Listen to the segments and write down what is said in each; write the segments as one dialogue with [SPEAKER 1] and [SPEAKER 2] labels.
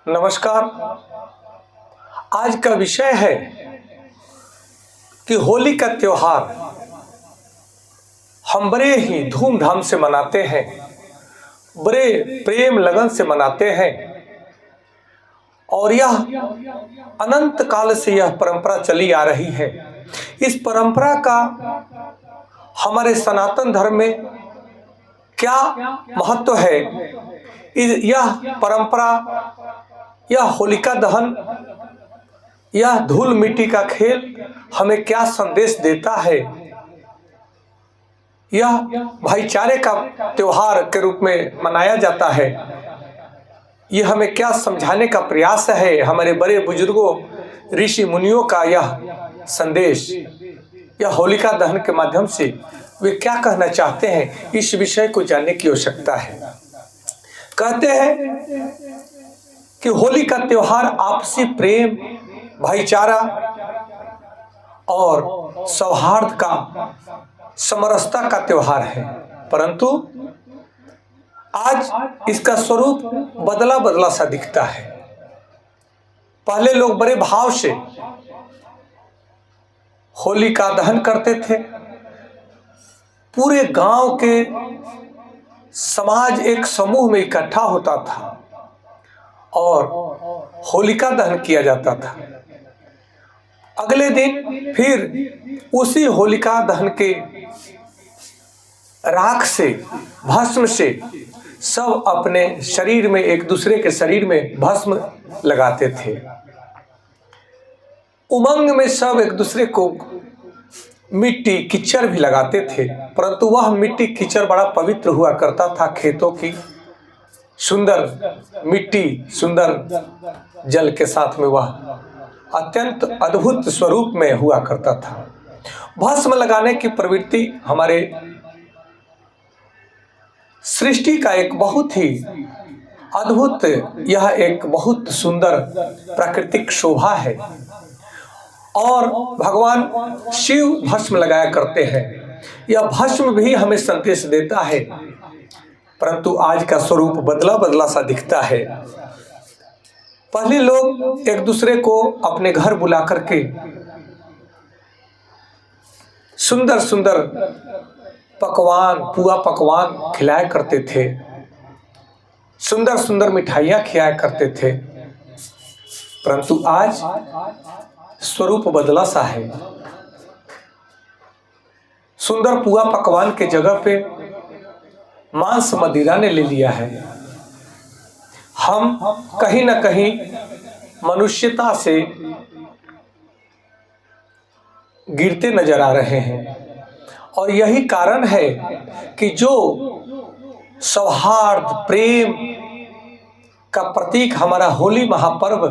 [SPEAKER 1] नमस्कार। आज का विषय है कि होली का त्योहार हम बड़े ही धूमधाम से मनाते हैं, बड़े प्रेम लगन से मनाते हैं और यह अनंत काल से यह परंपरा चली आ रही है। इस परंपरा का हमारे सनातन धर्म में क्या महत्व है, यह परंपरा, यह होलिका दहन, यह धूल मिट्टी का खेल हमें क्या संदेश देता है, यह भाईचारे का त्योहार के रूप में मनाया जाता है, यह हमें क्या समझाने का प्रयास है। हमारे बड़े बुजुर्गों ऋषि मुनियों का यह संदेश, यह होलिका दहन के माध्यम से वे क्या कहना चाहते हैं, इस विषय को जानने की आवश्यकता है। कहते हैं कि होली का त्योहार आपसी प्रेम, भाईचारा और सौहार्द का, समरसता का त्योहार है, परंतु आज इसका स्वरूप बदला बदला सा दिखता है। पहले लोग बड़े भाव से होली का दहन करते थे, पूरे गांव के समाज एक समूह में इकट्ठा होता था और होलिका दहन किया जाता था। अगले दिन फिर उसी होलिका दहन के राख से, भस्म से सब अपने शरीर में, एक दूसरे के शरीर में भस्म लगाते थे। उमंग में सब एक दूसरे को मिट्टी कीचड़ भी लगाते थे, परंतु वह मिट्टी कीचड़ बड़ा पवित्र हुआ करता था। खेतों की सुंदर मिट्टी, सुंदर जल के साथ में वह अत्यंत अद्भुत स्वरूप में हुआ करता था। भस्म लगाने की प्रवृत्ति हमारे सृष्टि का एक बहुत ही अद्भुत, यह एक बहुत सुंदर प्राकृतिक शोभा है और भगवान शिव भस्म लगाया करते हैं। यह भस्म भी हमें संदेश देता है, परंतु आज का स्वरूप बदला बदला सा दिखता है। पहले लोग एक दूसरे को अपने घर बुला करके सुंदर सुंदर पकवान, पुआ पकवान खिलाया करते थे, सुंदर सुंदर मिठाइयाँ खिलाया करते थे, परंतु आज स्वरूप बदला सा है। सुंदर पुआ पकवान के जगह पे मांस मदिरा ने ले लिया है। हम कहीं ना कहीं मनुष्यता से गिरते नजर आ रहे हैं और यही कारण है कि जो सौहार्द, प्रेम का प्रतीक हमारा होली महापर्व,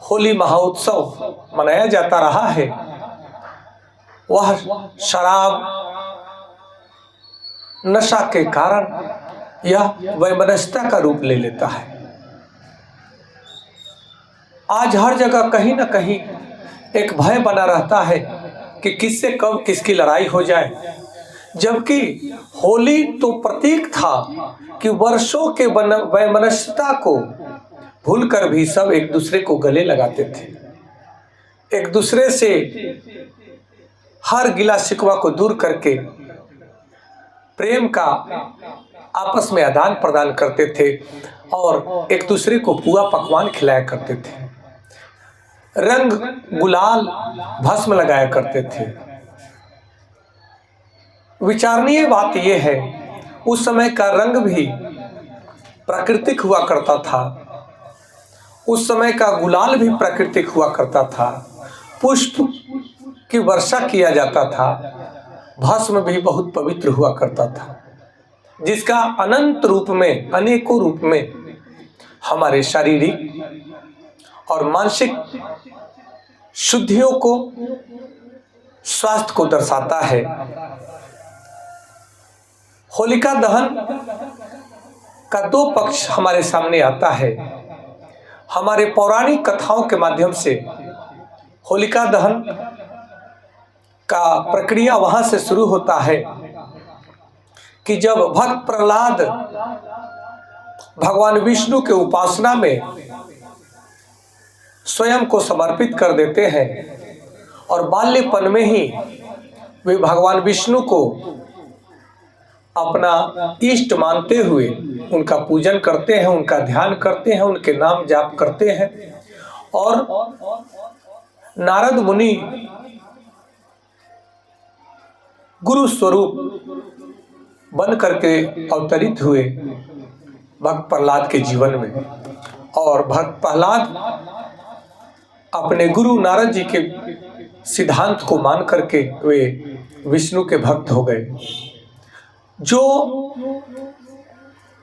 [SPEAKER 1] होली महोत्सव मनाया जाता रहा है, वह शराब, नशा के कारण यह वैमनस्यता का रूप ले लेता है। आज हर जगह कहीं ना कहीं एक भय बना रहता है कि किससे कब किसकी लड़ाई हो जाए, जबकि होली तो प्रतीक था कि वर्षों के वैमनस्यता को भूलकर भी सब एक दूसरे को गले लगाते थे, एक दूसरे से हर गिला शिकवा को दूर करके प्रेम का आपस में आदान प्रदान करते थे और एक दूसरे को पुआ पकवान खिलाया करते थे, रंग गुलाल भस्म लगाया करते थे। विचारणीय बात यह है, उस समय का रंग भी प्राकृतिक हुआ करता था, उस समय का गुलाल भी प्राकृतिक हुआ करता था, पुष्प की वर्षा किया जाता था, भस्म भी बहुत पवित्र हुआ करता था, जिसका अनंत रूप में, अनेकों रूप में हमारे शारीरिक और मानसिक शुद्धियों को, स्वास्थ्य को दर्शाता है। होलिका दहन का दो पक्ष हमारे सामने आता है। हमारे पौराणिक कथाओं के माध्यम से होलिका दहन का प्रक्रिया वहां से शुरू होता है कि जब भक्त प्रहलाद भगवान विष्णु के उपासना में स्वयं को समर्पित कर देते हैं और बाल्यपन में ही वे भगवान विष्णु को अपना इष्ट मानते हुए उनका पूजन करते हैं, उनका ध्यान करते हैं, उनके नाम जाप करते हैं। और नारद मुनि गुरु स्वरूप बन करके अवतरित हुए भक्त प्रहलाद के जीवन में, और भक्त प्रहलाद अपने गुरु नारद जी के सिद्धांत को मान करके वे विष्णु के भक्त हो गए। जो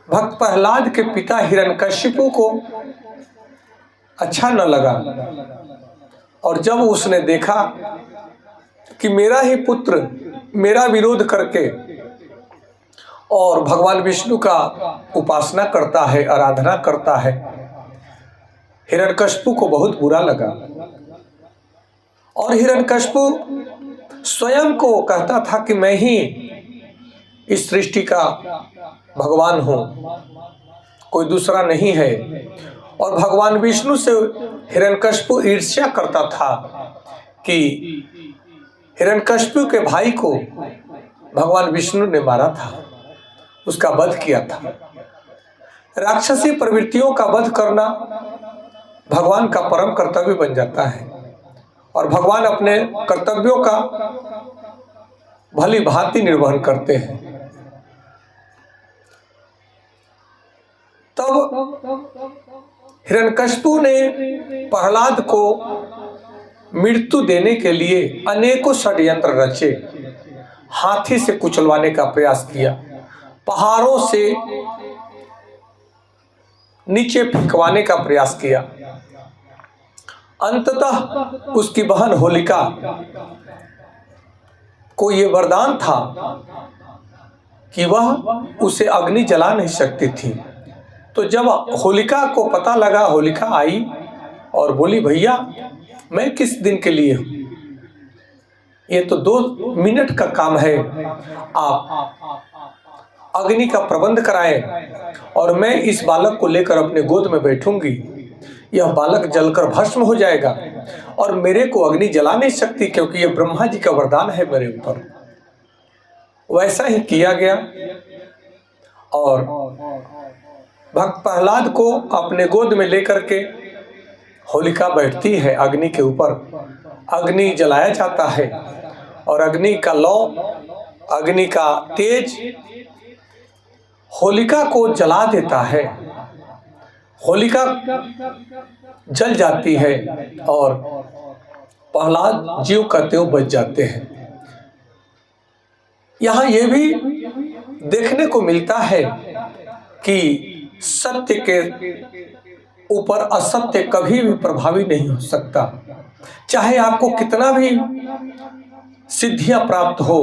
[SPEAKER 1] भक्त प्रहलाद के पिता हिरण्यकशिपु को अच्छा न लगा, और जब उसने देखा कि मेरा ही पुत्र मेरा विरोध करके और भगवान विष्णु का उपासना करता है, आराधना करता है, हिरण्यकशिपु को बहुत बुरा लगा। और हिरण्यकशिपु स्वयं को कहता था कि मैं ही इस सृष्टि का भगवान हूँ, कोई दूसरा नहीं है। और भगवान विष्णु से हिरण्यकशिपु ईर्ष्या करता था कि हिरण्यकशिपु के भाई को भगवान विष्णु ने मारा था, उसका वध किया था। राक्षसी प्रवृत्तियों का वध करना भगवान का परम कर्तव्य बन जाता है, और भगवान अपने कर्तव्यों का भली भांति निर्वहन करते हैं। तब हिरण्यकशिपु ने प्रहलाद को मृत्यु देने के लिए अनेकों षड्यंत्र रचे, हाथी से कुचलवाने का प्रयास किया, पहाड़ों से नीचे फेंकवाने का प्रयास किया। अंततः उसकी बहन होलिका को ये वरदान था कि वह उसे अग्नि जला नहीं सकती थी। तो जब होलिका को पता लगा, होलिका आई और बोली, भैया मैं किस दिन के लिए हूं, ये तो 2 मिनट का काम है, आप अग्नि का प्रबंध कराएं और मैं इस बालक को लेकर अपने गोद में बैठूंगी, यह बालक जलकर भस्म हो जाएगा और मेरे को अग्नि जला नहीं सकती, क्योंकि यह ब्रह्मा जी का वरदान है मेरे ऊपर। वैसा ही किया गया और भक्त प्रहलाद को अपने गोद में लेकर के होलिका बैठती है अग्नि के ऊपर, अग्नि जलाया जाता है और अग्नि का लौ, अग्नि का तेज होलिका को जला देता है। होलिका जल जाती है और प्रहलाद जीव का त्यों बच जाते हैं। यहाँ ये भी देखने को मिलता है कि सत्य के ऊपर असत्य कभी भी प्रभावी नहीं हो सकता। चाहे आपको कितना भी सिद्धियां प्राप्त हो,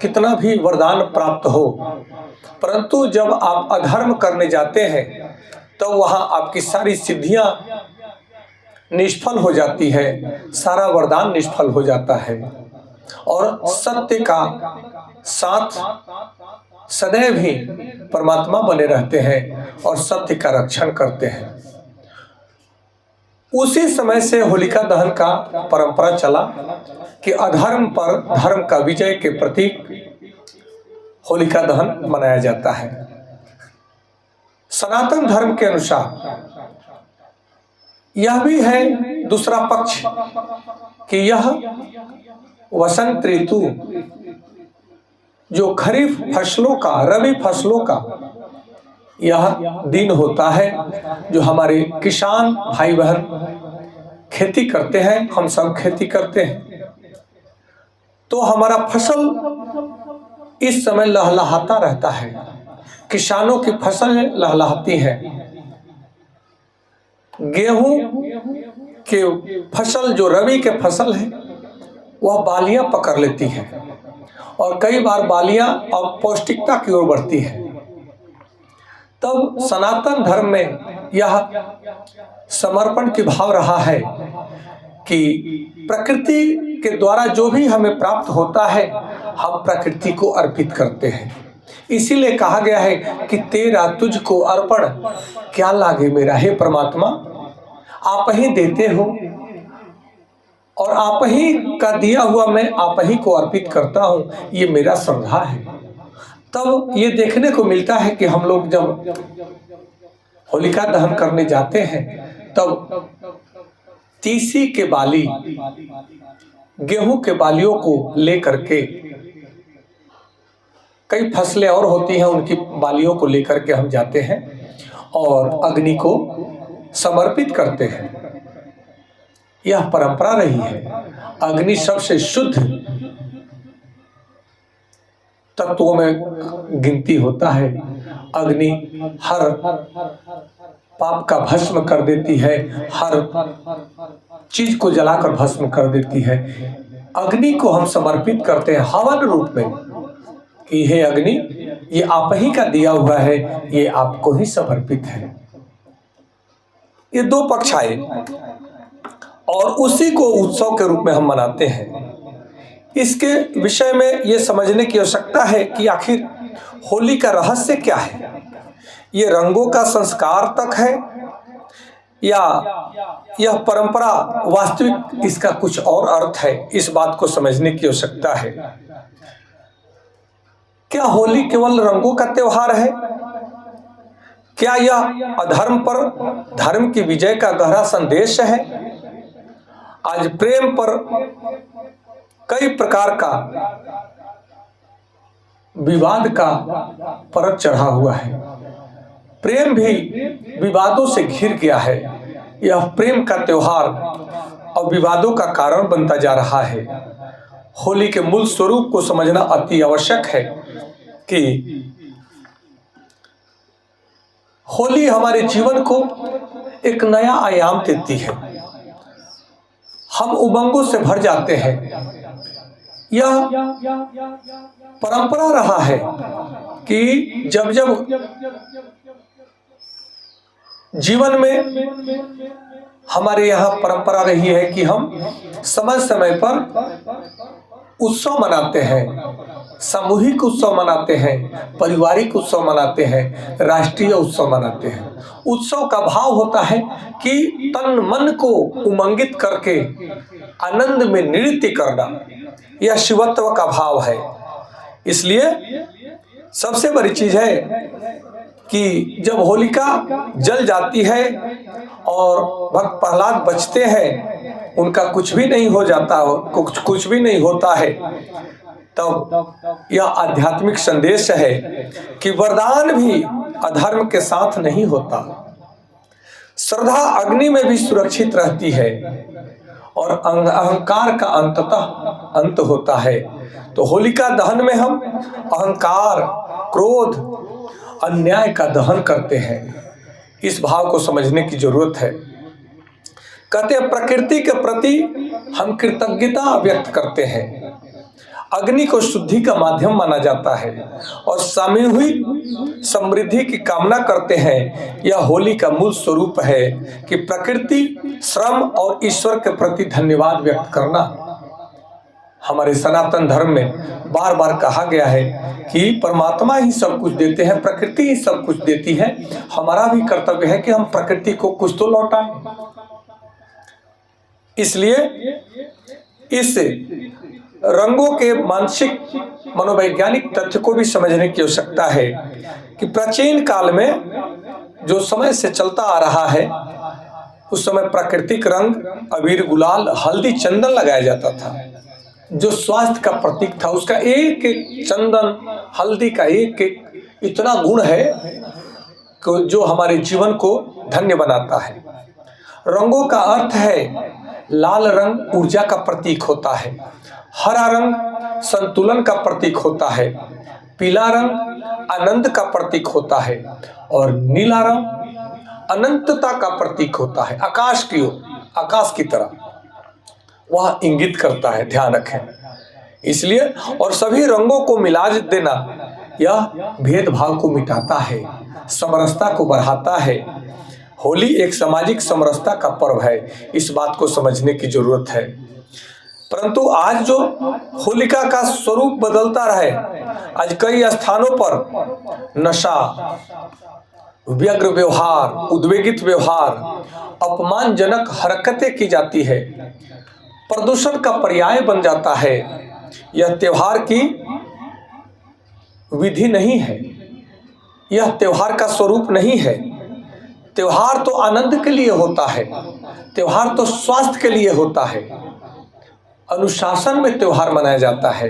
[SPEAKER 1] कितना भी वरदान प्राप्त हो, परंतु जब आप अधर्म करने जाते हैं तो वहां आपकी सारी सिद्धियां निष्फल हो जाती है, सारा वरदान निष्फल हो जाता है। और सत्य का साथ सदैव ही परमात्मा बने रहते हैं और सत्य का रक्षण करते हैं। उसी समय से होलिका दहन का परंपरा चला कि अधर्म पर धर्म का विजय के प्रतीक होलिका दहन मनाया जाता है। सनातन धर्म के अनुसार यह भी है दूसरा पक्ष कि यह वसंत ऋतु जो खरीफ फसलों का, रबी फसलों का यह दिन होता है, जो हमारे किसान भाई बहन खेती करते हैं, हम सब खेती करते हैं, तो हमारा फसल इस समय लहलहाता रहता है। किसानों की फसल लहलहाती है, गेहूं के फसल जो रबी के फसल है वह बालियां पकड़ लेती है और कई बार बालियां अब पौष्टिकता की ओर बढ़ती है। तब सनातन धर्म में यह समर्पण की भाव रहा है कि प्रकृति के द्वारा जो भी हमें प्राप्त होता है हम प्रकृति को अर्पित करते हैं। इसीलिए कहा गया है कि तेरा तुझको अर्पण क्या लागे मेरा, हे परमात्मा आप ही देते हो और आप ही का दिया हुआ मैं आप ही को अर्पित करता हूँ, ये मेरा श्रद्धा है। तब ये देखने को मिलता है कि हम लोग जब होलिका दहन करने जाते हैं तब तीसी के बाली, गेहूं के बालियों को लेकर के, कई फसलें और होती हैं उनकी बालियों को लेकर के हम जाते हैं और अग्नि को समर्पित करते हैं। यह परंपरा रही है। अग्नि सबसे शुद्ध तत्वों में गिनती होता है। अग्नि हर पाप का भस्म कर देती है, हर चीज को जलाकर भस्म कर देती है। अग्नि को हम समर्पित करते हैं हवन रूप में कि हे अग्नि, ये आप ही का दिया हुआ है, ये आपको ही समर्पित है। ये दो पक्ष आए और उसी को उत्सव के रूप में हम मनाते हैं। इसके विषय में ये समझने की आवश्यकता है कि आखिर होली का रहस्य क्या है। ये रंगों का संस्कार तक है या यह परंपरा वास्तविक इसका कुछ और अर्थ है, इस बात को समझने की आवश्यकता है। क्या होली केवल रंगों का त्योहार है? क्या यह अधर्म पर धर्म की विजय का गहरा संदेश है? आज प्रेम पर कई प्रकार का विवाद का परत चढ़ा हुआ है। प्रेम भी विवादों से घिर गया है। यह प्रेम का त्योहार और विवादों का कारण बनता जा रहा है। होली के मूल स्वरूप को समझना अति आवश्यक है कि होली हमारे जीवन को एक नया आयाम देती है। हम उमंगों से भर जाते हैं। यह परंपरा रहा है कि जब जब जीवन में हमारे यहाँ परंपरा रही है कि हम समय समय पर उत्सव मनाते हैं, सामूहिक उत्सव मनाते हैं, पारिवारिक उत्सव मनाते हैं, राष्ट्रीय उत्सव मनाते हैं। उत्सव का भाव होता है कि तन मन को उमंगित करके आनंद में नृत्य करना, यह शिवत्व का भाव है। इसलिए सबसे बड़ी चीज है कि जब होलिका जल जाती है और भक्त प्रहलाद बचते हैं, उनका कुछ भी नहीं हो जाता, कुछ भी नहीं होता है, तब यह आध्यात्मिक संदेश है कि वरदान भी अधर्म के साथ नहीं होता। श्रद्धा अग्नि में भी सुरक्षित रहती है और अहंकार का अंततः अंत होता है। तो होलिका दहन में हम अहंकार, क्रोध, अन्याय का दहन करते हैं। इस भाव को समझने की जरूरत है। कहते हैं प्रकृति के प्रति हम कृतज्ञता व्यक्त करते हैं। अग्नि को शुद्धि का माध्यम माना जाता है और सामूहिक समृद्धि की कामना करते हैं। यह होली का मूल स्वरूप है कि प्रकृति, श्रम और ईश्वर के प्रति धन्यवाद व्यक्त करना। हमारे सनातन धर्म में बार बार कहा गया है कि परमात्मा ही सब कुछ देते हैं, प्रकृति ही सब कुछ देती है। हमारा भी कर्तव्य है कि हम प्रकृति को कुछ तो लौटाएं। इसलिए इस रंगों के मानसिक मनोवैज्ञानिक तथ्य को भी समझने की आवश्यकता है कि प्राचीन काल में जो समय से चलता आ रहा है, उस समय प्राकृतिक रंग अबीर, गुलाल, हल्दी, चंदन लगाया जाता था, जो स्वास्थ्य का प्रतीक था। उसका एक एक चंदन, हल्दी का एक एक इतना गुण है कि जो हमारे जीवन को धन्य बनाता है। रंगों का अर्थ है, लाल रंग ऊर्जा का प्रतीक होता है, हरा रंग संतुलन का प्रतीक होता है, पीला रंग आनंद का प्रतीक होता है और नीला रंग अनंतता का प्रतीक होता है। आकाश की तरह वह इंगित करता है, ध्यान रखें। इसलिए और सभी रंगों को मिला देना यह भेदभाव को मिटाता है, समरसता को बढ़ाता है। होली एक सामाजिक समरसता का पर्व है। इस बात को समझने की जरूरत है। परंतु आज जो होलिका का स्वरूप बदलता रहे, आज कई स्थानों पर नशा, व्यग्र व्यवहार, उद्वेगित व्यवहार, अपमानजनक हरकतें की जाती है, प्रदूषण का पर्याय बन जाता है। यह त्योहार की विधि नहीं है, यह त्योहार का स्वरूप नहीं है। त्योहार तो आनंद के लिए होता है, त्योहार तो स्वास्थ्य के लिए होता है, अनुशासन में त्योहार मनाया जाता है।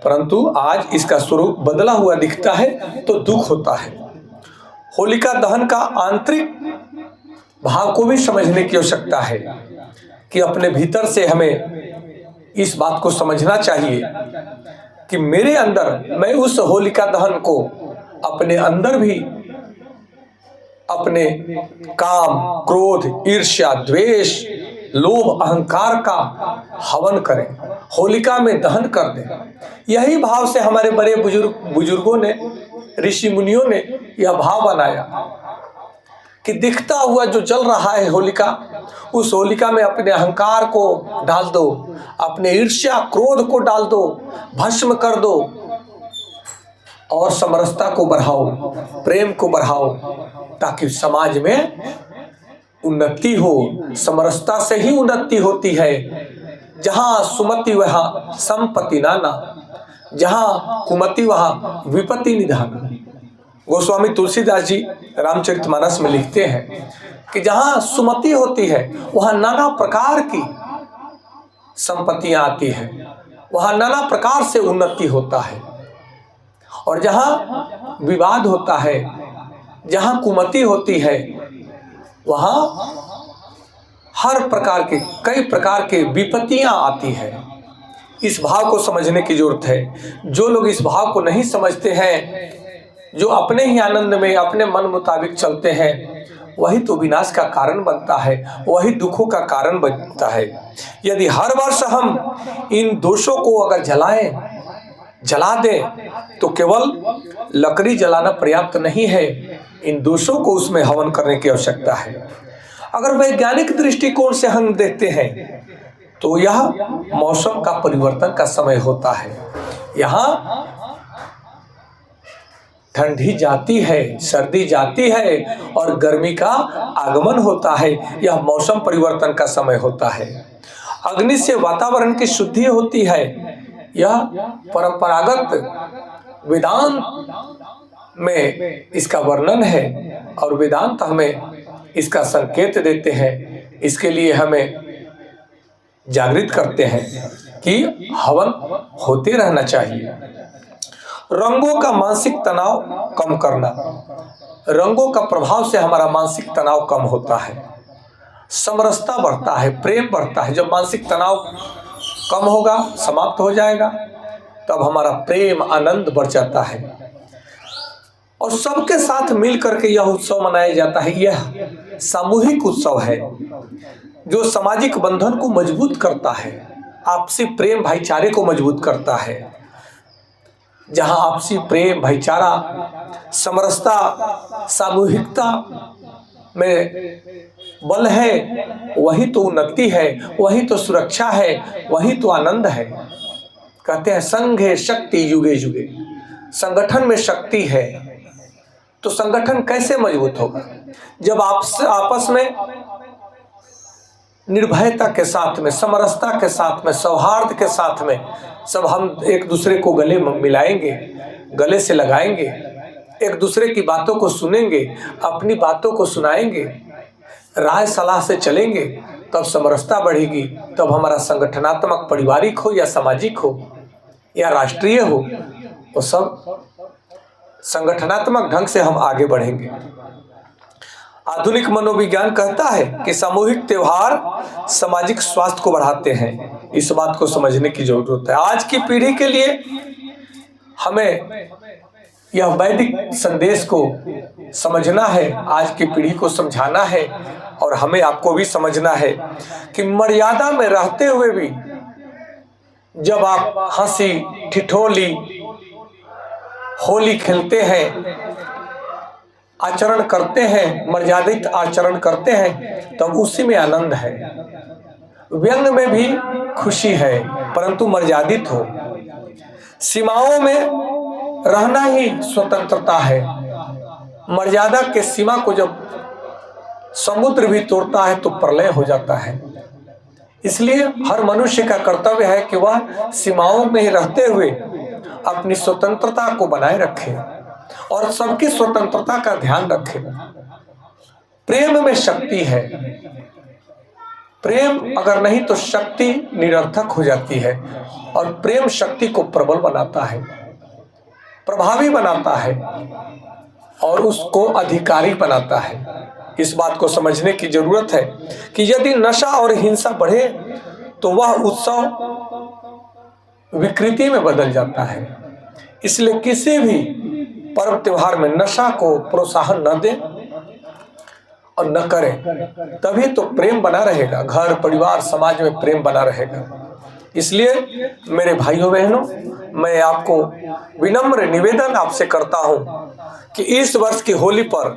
[SPEAKER 1] परंतु आज इसका स्वरूप बदला हुआ दिखता है तो दुख होता है। होलिका दहन का आंतरिक भाव को भी समझने की आवश्यकता है कि अपने भीतर से हमें इस बात को समझना चाहिए कि मेरे अंदर, मैं उस होलिका दहन को अपने अंदर भी अपने काम, क्रोध, ईर्ष्या, द्वेष, लोभ, अहंकार का हवन करें, होलिका में दहन कर दें। यही भाव से हमारे बड़े बुजुर्गों ने, ऋषि मुनियों ने यह भाव बनाया कि दिखता हुआ जो जल रहा है होलिका, उस होलिका में अपने अहंकार को डाल दो, अपने ईर्ष्या, क्रोध को डाल दो, भस्म कर दो और समरसता को बढ़ाओ, प्रेम को बढ़ाओ, ताकि समाज में उन्नति हो। समरसता से ही उन्नति होती है। जहां सुमति वहां संपत्ति नाना, जहां कुमति वहां विपत्ति निधान। गोस्वामी तुलसीदास जी रामचरितमानस में लिखते हैं कि जहां सुमति होती है वहां नाना प्रकार की संपत्तियां आती है, वहां नाना प्रकार से उन्नति होता है। और जहां विवाद होता है, जहां कुमति होती है, वहां हर प्रकार के, कई प्रकार के विपत्तियां आती है। इस भाव को समझने की जरूरत है। जो लोग इस भाव को नहीं समझते हैं, जो अपने ही आनंद में अपने मन मुताबिक चलते हैं, वही तो विनाश का कारण बनता है, वही दुखों का कारण बनता है। यदि हर वर्ष हम इन दोषों को अगर जला दें तो केवल लकड़ी जलाना पर्याप्त नहीं है, इन दोषों को उसमें हवन करने की आवश्यकता है। अगर वैज्ञानिक दृष्टिकोण से हम देखते हैं तो यह मौसम का परिवर्तन का समय होता है। यहाँ ठंडी जाती है, सर्दी जाती है और गर्मी का आगमन होता है। यह मौसम परिवर्तन का समय होता है। अग्नि से वातावरण की शुद्धि होती है। यह परंपरागत वेदांत में इसका वर्णन है और वेदांत हमें इसका संकेत देते हैं। इसके लिए हमें जागृत करते हैं कि हवन होते रहना चाहिए। रंगों का मानसिक तनाव कम करना, रंगों का प्रभाव से हमारा मानसिक तनाव कम होता है, समरसता बढ़ता है, प्रेम बढ़ता है। जब मानसिक तनाव कम होगा, समाप्त हो जाएगा, तब हमारा प्रेम, आनंद बढ़ जाता है और सबके साथ मिल करके यह उत्सव मनाया जाता है। यह सामूहिक उत्सव है जो सामाजिक बंधन को मजबूत करता है, आपसी प्रेम भाईचारे को मजबूत करता है। जहां आपसी प्रेम, भाईचारा, समरसता, सामूहिकता में बल है, वही तो उन्नति है, वही तो सुरक्षा है, वही तो आनंद है। कहते हैं संघ है शक्ति युगे युगे, संगठन में शक्ति है। तो संगठन कैसे मजबूत होगा? जब आपस में निर्भयता के साथ में, समरसता के साथ में, सौहार्द के साथ में सब हम एक दूसरे को गले मिलाएंगे, गले से लगाएंगे, एक दूसरे की बातों को सुनेंगे, अपनी बातों को सुनाएंगे, राय सलाह से चलेंगे, तब समरसता बढ़ेगी। तब हमारा संगठनात्मक, पारिवारिक हो या सामाजिक हो या राष्ट्रीय हो, वो सब संगठनात्मक ढंग से हम आगे बढ़ेंगे। आधुनिक मनोविज्ञान कहता है कि सामूहिक त्योहार सामाजिक स्वास्थ्य को बढ़ाते हैं। इस बात को समझने की जरूरत है। आज की पीढ़ी के लिए हमें यह वैदिक संदेश को समझना है, आज की पीढ़ी को समझाना है और हमें आपको भी समझना है कि मर्यादा में रहते हुए भी जब आप हंसी ठिठोली होली खेलते हैं, आचरण करते हैं, मर्यादित आचरण करते हैं, तब उसी में आनंद है। व्यंग में भी खुशी है, परंतु मर्यादित हो। सीमाओं में रहना ही स्वतंत्रता है। मर्यादा के सीमा को जब समुद्र भी तोड़ता है तो प्रलय हो जाता है। इसलिए हर मनुष्य का कर्तव्य है कि वह सीमाओं में रहते हुए अपनी स्वतंत्रता को बनाए रखे और सबकी स्वतंत्रता का ध्यान रखे। प्रेम में शक्ति है। प्रेम अगर नहीं तो शक्ति निरर्थक हो जाती है और प्रेम शक्ति को प्रबल बनाता है, प्रभावी बनाता है और उसको अधिकारी बनाता है। इस बात को समझने की जरूरत है कि यदि नशा और हिंसा बढ़े तो वह उत्सव विकृति में बदल जाता है। इसलिए किसी भी पर्व त्योहार में नशा को प्रोत्साहन न दें और न करें, तभी तो प्रेम बना रहेगा, घर परिवार समाज में प्रेम बना रहेगा। इसलिए मेरे भाइयों बहनों, मैं आपको विनम्र निवेदन आपसे करता हूं कि इस वर्ष की होली पर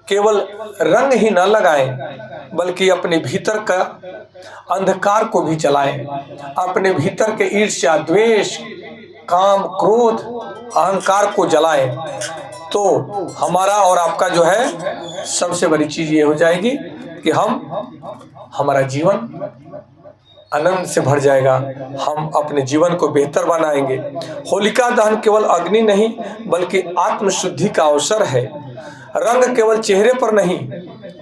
[SPEAKER 1] केवल रंग ही न लगाएं, बल्कि अपने भीतर का अंधकार को भी जलाएं। अपने भीतर के ईर्ष्या, द्वेष, काम, क्रोध, अहंकार को जलाएं, तो हमारा और आपका जो है सबसे बड़ी चीज ये हो जाएगी कि हमारा जीवन आनंद से भर जाएगा। हम अपने जीवन को बेहतर बनाएंगे। होलिका दहन केवल अग्नि नहीं बल्कि आत्मशुद्धि का अवसर है। रंग केवल चेहरे पर नहीं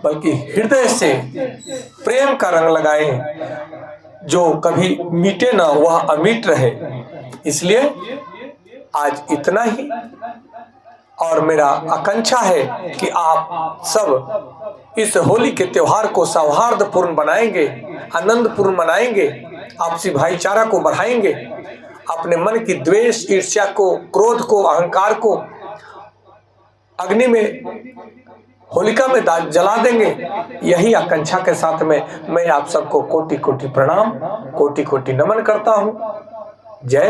[SPEAKER 1] बल्कि हृदय से प्रेम का रंग लगाएं, जो कभी मिटे ना वह अमिट रहे। इसलिए आज इतना ही, और मेरा आकांक्षा है कि आप सब इस होली के त्योहार को सौहार्दपूर्ण बनाएंगे, आनंदपूर्ण मनाएंगे, आपसी भाईचारा को बढ़ाएंगे, अपने मन की द्वेष, ईर्ष्या को, क्रोध को, अहंकार को अग्नि में, होलिका में जला देंगे। यही आकांक्षा के साथ में मैं आप सबको कोटि कोटि प्रणाम, कोटि कोटि नमन करता हूँ। जय